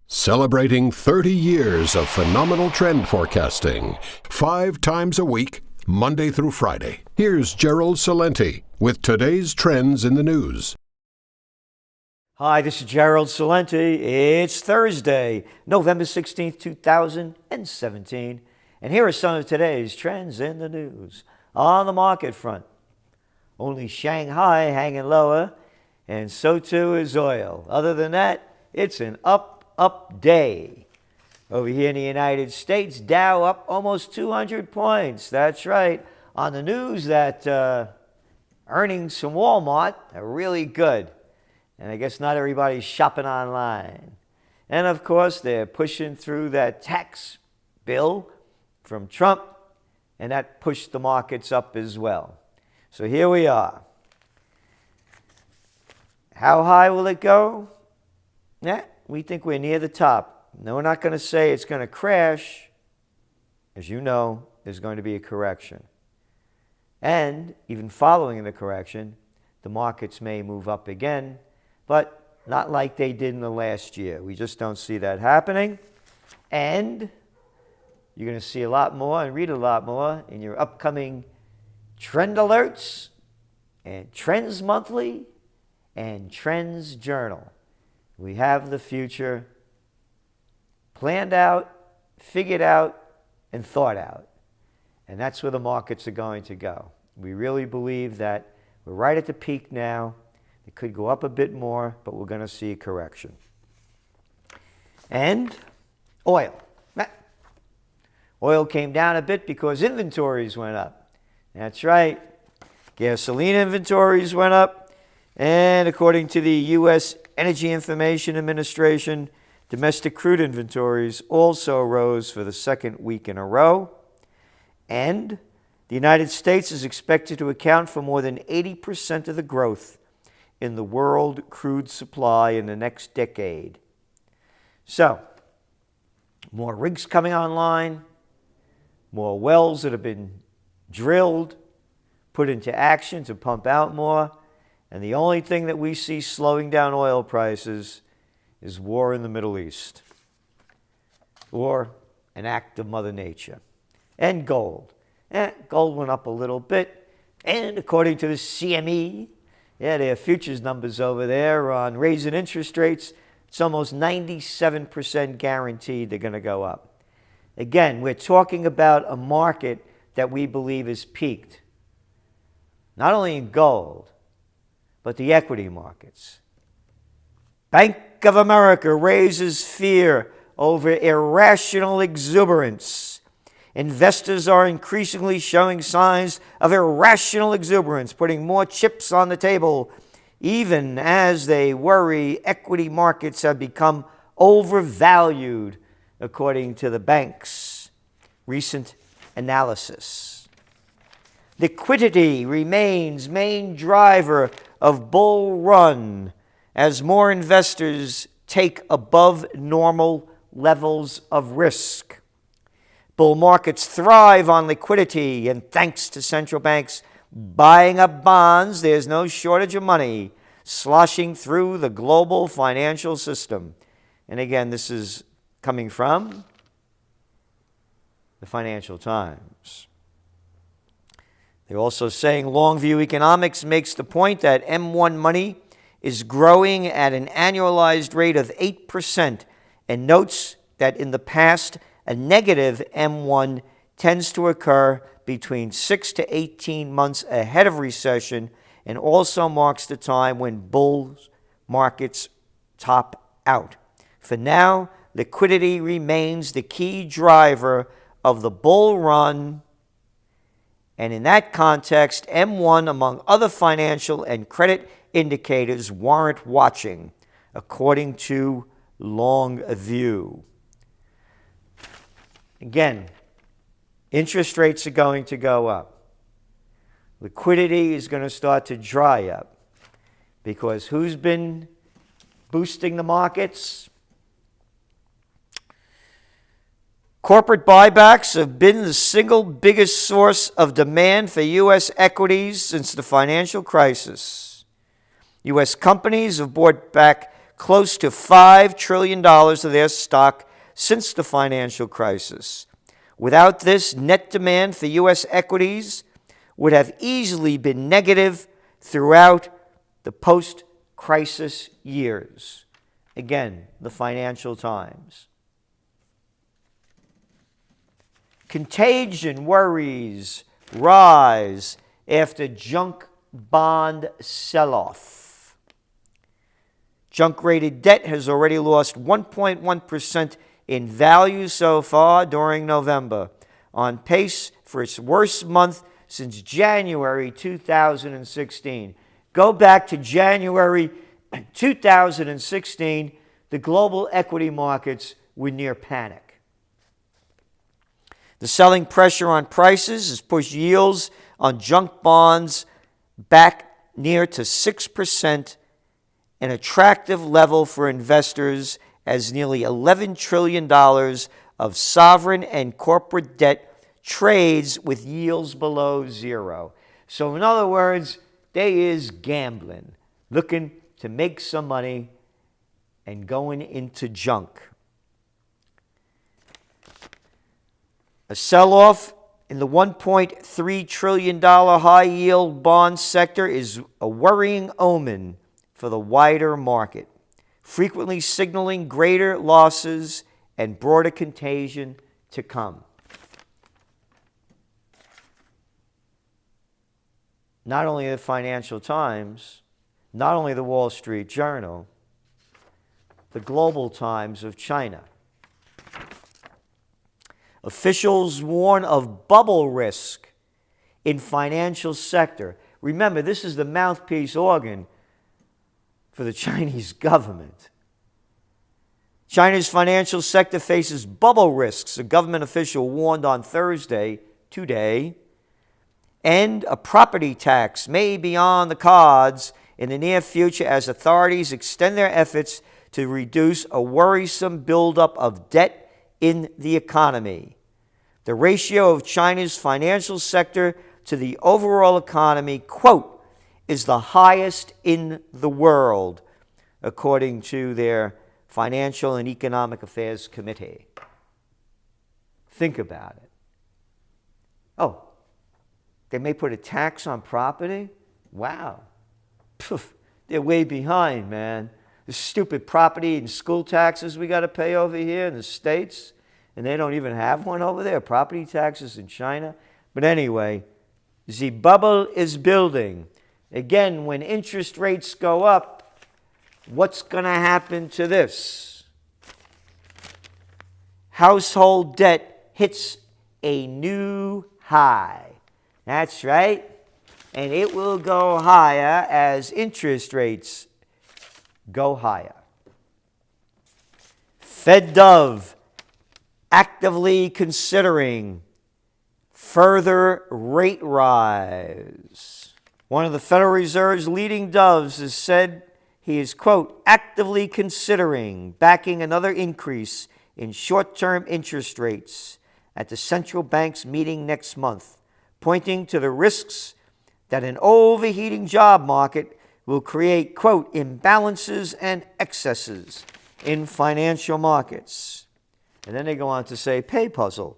Celebrating 30 years of phenomenal trend forecasting, 5 times a week, Monday through Friday. Here's Gerald Celente with today's trends in the news. Hi, this is Gerald Celente. It's Thursday, November 16th, 2017. And here are some of today's trends in the news. On the market front, only Shanghai hanging lower, and so too is oil. Other than that, it's an up day. Over here in the United States, Dow up almost 200 points. That's right. On the news that earnings from Walmart are really good. And I guess not everybody's shopping online. And of course, they're pushing through that tax bill from Trump, and that pushed the markets up as well. So here we are. How high will it go? We think we're near the top. No, we're not going to say it's going to crash. As you know, there's going to be a correction. And even following the correction, the markets may move up again, but not like they did in the last year. We just don't see that happening. And you're going to see a lot more and read a lot more in your upcoming Trend Alerts and Trends Monthly and TrendsJournal. We have the future planned out, figured out, and thought out. And that's where the markets are going to go. We really believe that we're right at the peak now. It could go up a bit more, but we're going to see a correction. And oil. Oil came down a bit because inventories went up. That's right. Gasoline inventories went up. And according to the U.S. Energy Information Administration, domestic crude inventories also rose for the second week in a row. And the United States is expected to account for more than 80% of the growth in the world crude supply in the next decade. So, more rigs coming online, more wells that have been drilled, put into action to pump out more. And the only thing that we see slowing down oil prices is war in the Middle East, or an act of Mother Nature. And gold. Gold went up a little bit. And according to the CME, their futures numbers over there on raising interest rates, it's almost 97% guaranteed they're going to go up. Again, we're talking about a market that we believe is peaked, not only in gold, but the equity markets. Bank of America raises fear over irrational exuberance. Investors are increasingly showing signs of irrational exuberance, putting more chips on the table, even as they worry equity markets have become overvalued, according to the bank's recent analysis. Liquidity remains main driver of bull run as more investors take above normal levels of risk. Bull markets thrive on liquidity, and thanks to central banks buying up bonds, there's no shortage of money sloshing through the global financial system. And again, this is coming from the Financial Times. They're also saying Longview Economics makes the point that M1 money is growing at an annualized rate of 8% and notes that in the past, a negative M1 tends to occur between 6 to 18 months ahead of recession and also marks the time when bull markets top out. For now, liquidity remains the key driver of the bull run. And in that context, M1, among other financial and credit indicators, warrant watching, according to Longview. Again, interest rates are going to go up. Liquidity is going to start to dry up. Because who's been boosting the markets? Corporate buybacks have been the single biggest source of demand for U.S. equities since the financial crisis. U.S. companies have bought back close to $5 trillion of their stock since the financial crisis. Without this, net demand for U.S. equities would have easily been negative throughout the post-crisis years. Again, the Financial Times. Contagion worries rise after junk bond sell-off. Junk-rated debt has already lost 1.1% in value so far during November, on pace for its worst month since January 2016. Go back to January 2016, the global equity markets were near panic. The selling pressure on prices has pushed yields on junk bonds back near to 6%, an attractive level for investors as nearly $11 trillion of sovereign and corporate debt trades with yields below zero. So in other words, they is gambling, looking to make some money and going into junk. A sell-off in the $1.3 trillion high-yield bond sector is a worrying omen for the wider market, frequently signaling greater losses and broader contagion to come. Not only the Financial Times, not only the Wall Street Journal, the Global Times of China. Officials warn of bubble risk in financial sector. Remember, this is the mouthpiece organ for the Chinese government. China's financial sector faces bubble risks, a government official warned on Thursday, today, and a property tax may be on the cards in the near future as authorities extend their efforts to reduce a worrisome buildup of debt in the economy. The ratio of China's financial sector to the overall economy, quote, is the highest in the world, according to their Financial and Economic Affairs Committee. Think about it. Oh, they may put a tax on property? Wow. Poof, they're way behind, man. The stupid property and school taxes we got to pay over here in the States, and they don't even have one over there, property taxes in China. But anyway, the bubble is building. Again, when interest rates go up, what's going to happen to this? Household debt hits a new high. That's right. And it will go higher as interest rates go higher. FedDove actively considering further rate rise. One of the Federal Reserve's leading doves has said he is, quote, actively considering backing another increase in short-term interest rates at the central bank's meeting next month, pointing to the risks that an overheating job market will create, quote, imbalances and excesses in financial markets. And then they go on to say, pay puzzle.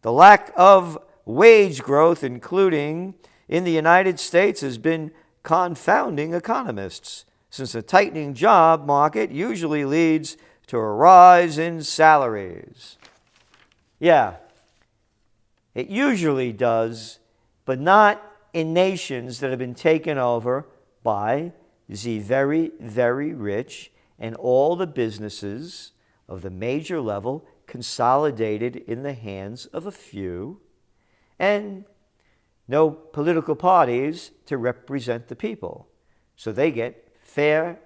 The lack of wage growth, including in the United States, has been confounding economists, since a tightening job market usually leads to a rise in salaries. Yeah, it usually does, but not in nations that have been taken over by the very, very rich and all the businesses of the major level consolidated in the hands of a few, and no political parties to represent the people. So they get fair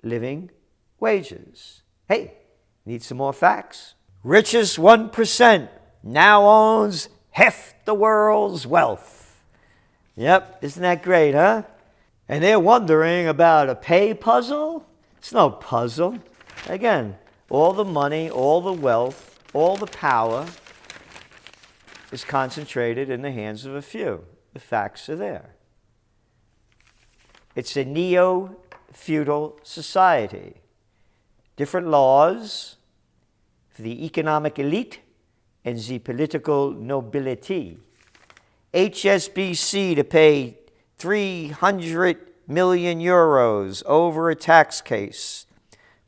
living wages. Hey, need some more facts? Richest 1% now owns half the world's wealth. Yep, isn't that great, huh? And they're wondering about a pay puzzle? It's no puzzle. Again, all the money, all the wealth, all the power is concentrated in the hands of a few. The facts are there. It's a neo-feudal society. different laws for the economic elite and the political nobility. HSBC to pay 300 million euros over a tax case.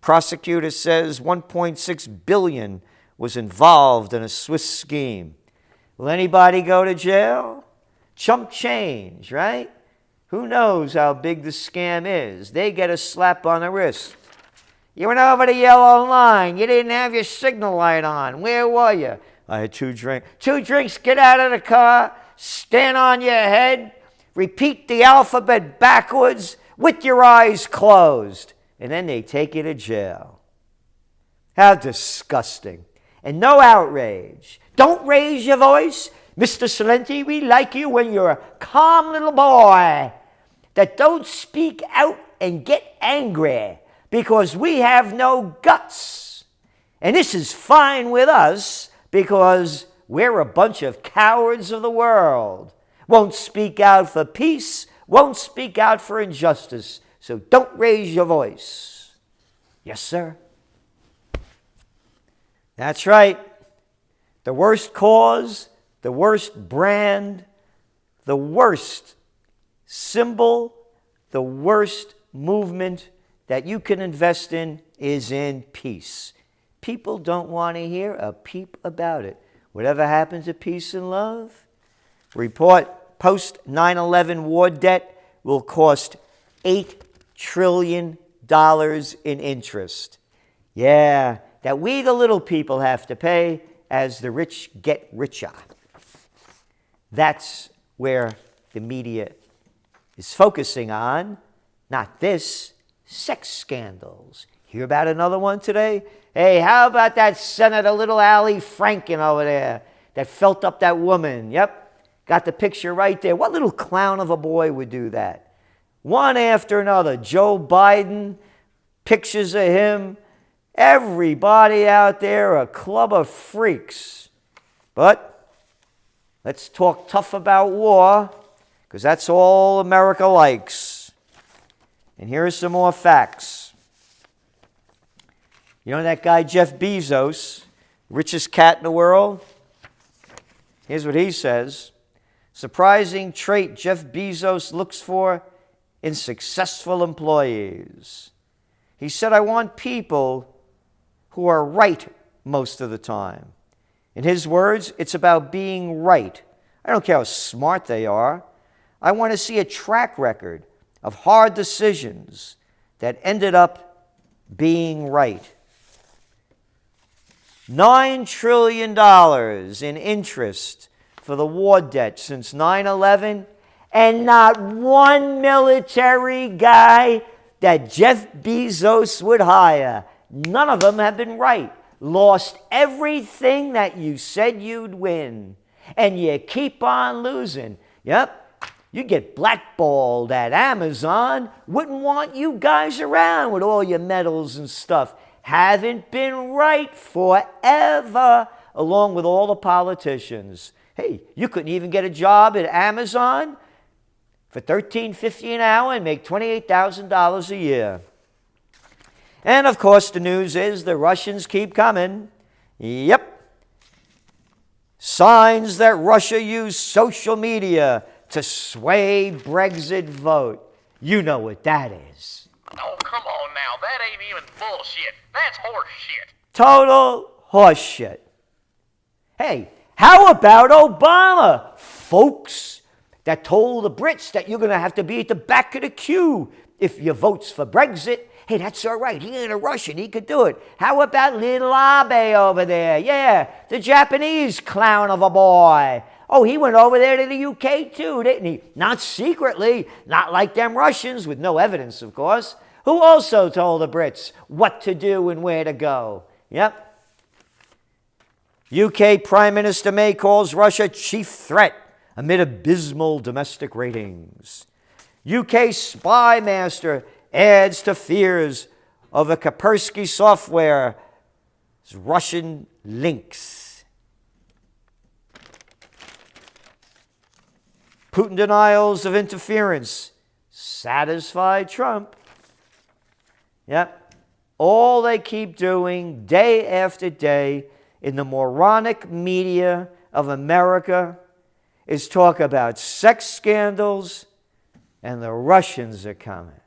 Prosecutor says 1.6 billion was involved in a Swiss scheme. Will anybody go to jail? Chump change, right? Who knows how big the scam is? They get a slap on the wrist. You went over the yellow line. You didn't have your signal light on. Where were you? I had 2 drinks. 2 drinks, get out of the car, stand on your head, repeat the alphabet backwards with your eyes closed, and then they take you to jail. How disgusting. And no outrage. Don't raise your voice. Mr. Celente, we like you when you're a calm little boy that don't speak out and get angry because we have no guts. And this is fine with us because we're a bunch of cowards of the world. Won't speak out for peace, won't speak out for injustice. So don't raise your voice. Yes, sir. That's right. The worst cause, the worst brand, the worst symbol, the worst movement that you can invest in is in peace. People don't want to hear a peep about it. Whatever happens to peace and love? Report post 9/11 war debt will cost $8 trillion in interest. Yeah, that we the little people have to pay as the rich get richer. That's where the media is focusing on, not this, sex scandals. Hear about another one today? Hey, how about that Senator Little Allie Franken over there that felt up that woman? Yep, got the picture right there. What little clown of a boy would do that? One after another. Joe Biden, pictures of him. Everybody out there, a club of freaks. But let's talk tough about war, because that's all America likes. And here are some more facts. You know that guy Jeff Bezos, richest cat in the world? Here's what he says. Surprising trait Jeff Bezos looks for in successful employees. He said, I want people who are right most of the time. In his words, it's about being right. I don't care how smart they are. I want to see a track record of hard decisions that ended up being right. $9 trillion in interest for the war debt since 9/11, and not one military guy that Jeff Bezos would hire. None of them have been right. Lost everything that you said you'd win, and you keep on losing. Yep, you get blackballed at Amazon. Wouldn't want you guys around with all your medals and stuff. Haven't been right forever, along with all the politicians. Hey, you couldn't even get a job at Amazon for $13.50 an hour and make $28,000 a year. And of course, the news is the Russians keep coming. Yep. Signs that Russia used social media to sway Brexit vote. You know what that is. Oh, come on now. That ain't even bullshit. That's horse shit. Total horse shit. Hey, how about Obama, folks, that told the Brits that you're going to have to be at the back of the queue if your vote's for Brexit? Hey, that's all right. He ain't a Russian. He could do it. How about little Abe over there? Yeah, the Japanese clown of a boy. Oh, he went over there to the UK too, didn't he? Not secretly, not like them Russians, with no evidence, of course, who also told the Brits what to do and where to go. Yep. UK Prime Minister May calls Russia chief threat amid abysmal domestic ratings. UK spy master adds to fears of a Kaspersky software's Russian links. Putin denials of interference satisfy Trump. Yep. All they keep doing day after day in the moronic media of America is talk about sex scandals and the Russians are coming.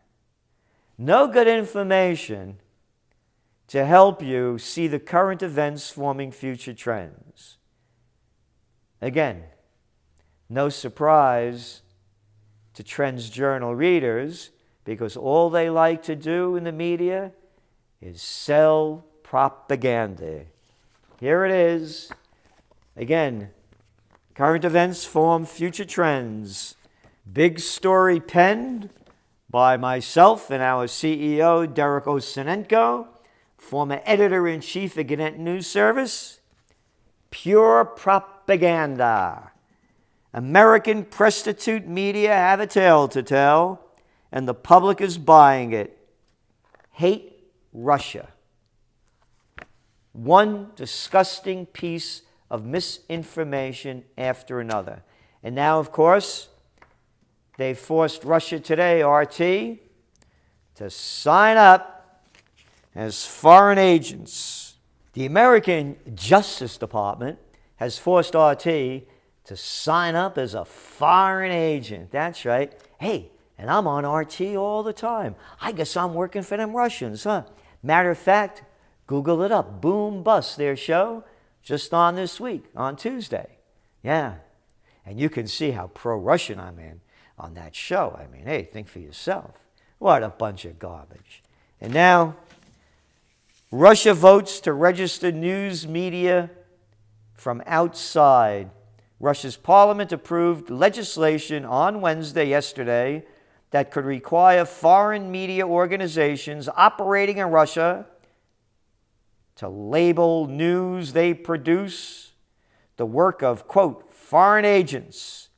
No good information to help you see the current events forming future trends. Again, no surprise to TrendsJournal readers, because all they like to do in the media is sell propaganda. Here it is. Again, current events form future trends. Big story penned by myself and our CEO, Gerald Celente, former editor-in-chief of Gcelente News Service. Pure propaganda. American prostitute media have a tale to tell, and the public is buying it. Hate Russia. One disgusting piece of misinformation after another. And now, of course, they forced Russia Today, RT, to sign up as foreign agents. The American Justice Department has forced RT to sign up as a foreign agent. That's right. Hey, and I'm on RT all the time. I guess I'm working for them Russians, huh? Matter of fact, Google it up. Boom Bust, their show, just on this week, on Tuesday. Yeah. And you can see how pro-Russian I'm on that show. I mean, hey, think for yourself. What a bunch of garbage. And now, Russia votes to register news media from outside. Russia's parliament approved legislation on Wednesday, yesterday, that could require foreign media organizations operating in Russia to label news they produce the work of, quote, foreign agents,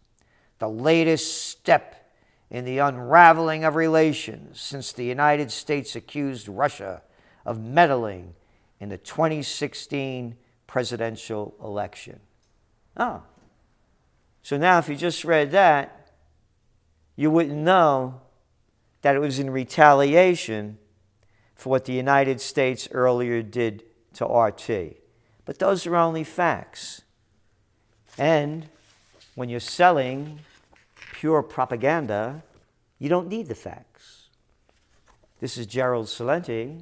the latest step in the unraveling of relations since the United States accused Russia of meddling in the 2016 presidential election. Oh. So now if you just read that, you wouldn't know that it was in retaliation for what the United States earlier did to RT. But those are only facts. And when you're selling pure propaganda, you don't need the facts. This is Gerald Celente,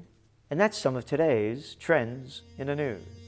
and that's some of today's Trends in the News.